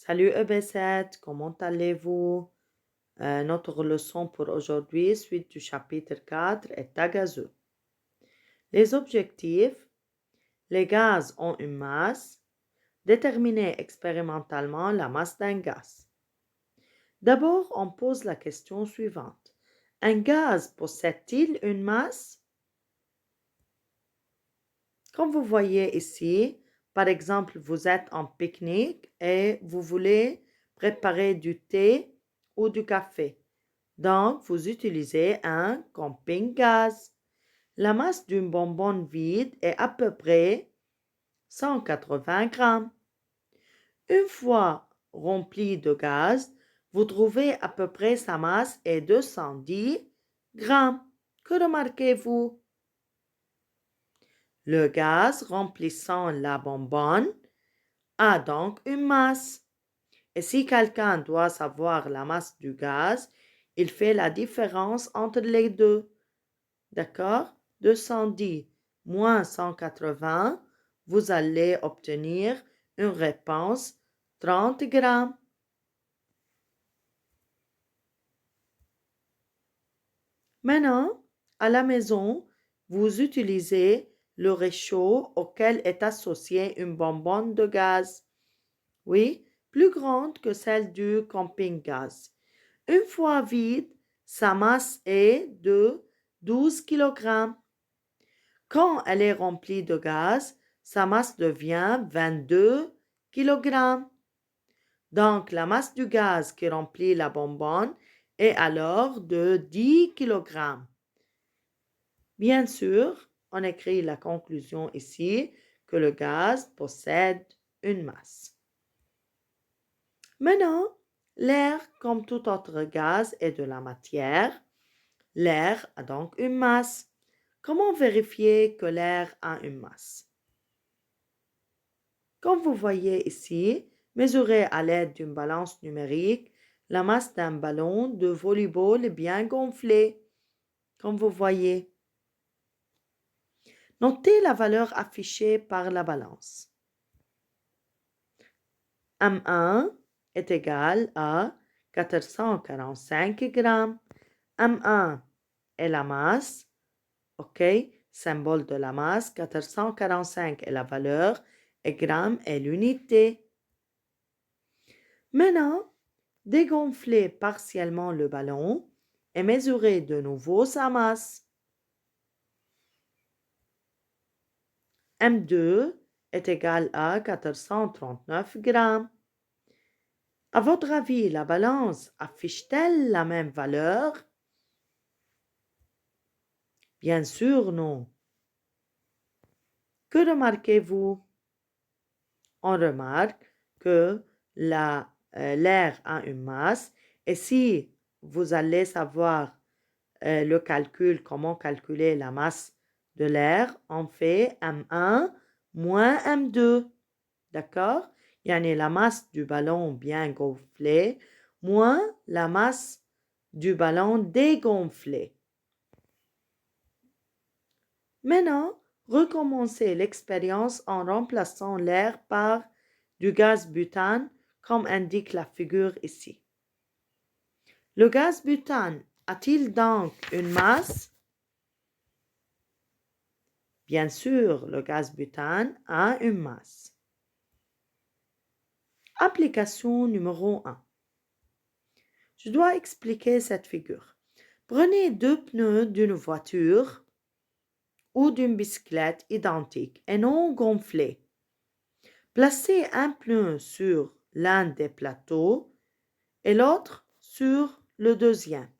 Salut EB7, comment allez-vous? Notre leçon pour aujourd'hui, suite du chapitre 4, est à gazeux. Les objectifs, les gaz ont une masse. Déterminer expérimentalement la masse d'un gaz. D'abord, on pose la question suivante. Un gaz possède-t-il une masse? Comme vous voyez ici, par exemple, vous êtes en pique-nique et vous voulez préparer du thé ou du café. Donc, vous utilisez un camping-gaz. La masse d'une bonbonne vide est à peu près 180 grammes. Une fois remplie de gaz, vous trouvez à peu près sa masse est 210 grammes. Que remarquez-vous? Le gaz remplissant la bonbonne a donc une masse. Et si quelqu'un doit savoir la masse du gaz, il fait la différence entre les deux. D'accord? 210 moins 180, vous allez obtenir une réponse 30 grammes. Maintenant, à la maison, vous utilisez le réchaud auquel est associée une bonbonne de gaz. Oui, plus grande que celle du camping-gaz. Une fois vide, sa masse est de 12 kg. Quand elle est remplie de gaz, sa masse devient 22 kg. Donc, la masse du gaz qui remplit la bonbonne est alors de 10 kg. Bien sûr, on écrit la conclusion ici que le gaz possède une masse. Maintenant, l'air, comme tout autre gaz, est de la matière. L'air a donc une masse. Comment vérifier que l'air a une masse? Comme vous voyez ici, mesurez à l'aide d'une balance numérique la masse d'un ballon de volleyball bien gonflé. Comme vous voyez. Notez la valeur affichée par la balance. M1 est égal à 445 grammes. M1 est la masse, ok, symbole de la masse, 445 est la valeur et gramme est l'unité. Maintenant, dégonflez partiellement le ballon et mesurez de nouveau sa masse. M2 est égal à 439 grammes. À votre avis, la balance affiche-t-elle la même valeur? Bien sûr, non. Que remarquez-vous? On remarque que l'air a une masse et si vous allez savoir le calcul, comment calculer la masse de l'air, on fait M1 moins M2. D'accord? Yani la masse du ballon bien gonflé moins la masse du ballon dégonflé. Maintenant, recommencez l'expérience en remplaçant l'air par du gaz butane comme indique la figure ici. Le gaz butane a-t-il donc une masse? Bien sûr, le gaz butane a une masse. Application numéro 1. Je dois expliquer cette figure. Prenez deux pneus d'une voiture ou d'une bicyclette identiques et non gonflés. Placez un pneu sur l'un des plateaux et l'autre sur le deuxième.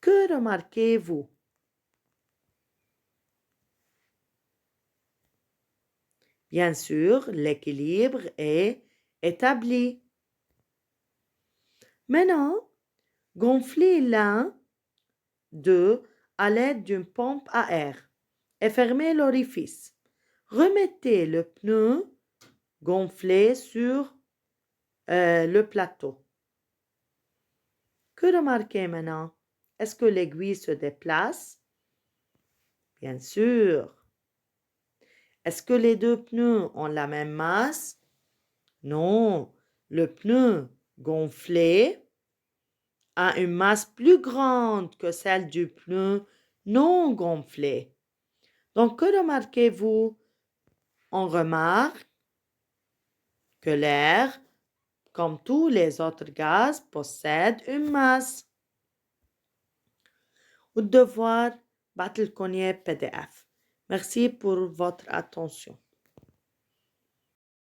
Que remarquez-vous? Bien sûr, l'équilibre est établi. Maintenant, gonflez l'un d'eux à l'aide d'une pompe à air et fermez l'orifice. Remettez le pneu gonflé sur le plateau. Que remarquez maintenant? Est-ce que l'aiguille se déplace? Bien sûr. Est-ce que les deux pneus ont la même masse? Non. Le pneu gonflé a une masse plus grande que celle du pneu non gonflé. Donc, que remarquez-vous? On remarque que l'air, comme tous les autres gaz, possède une masse. والdevoir Battle Cognier PDF. Merci pour votre attention.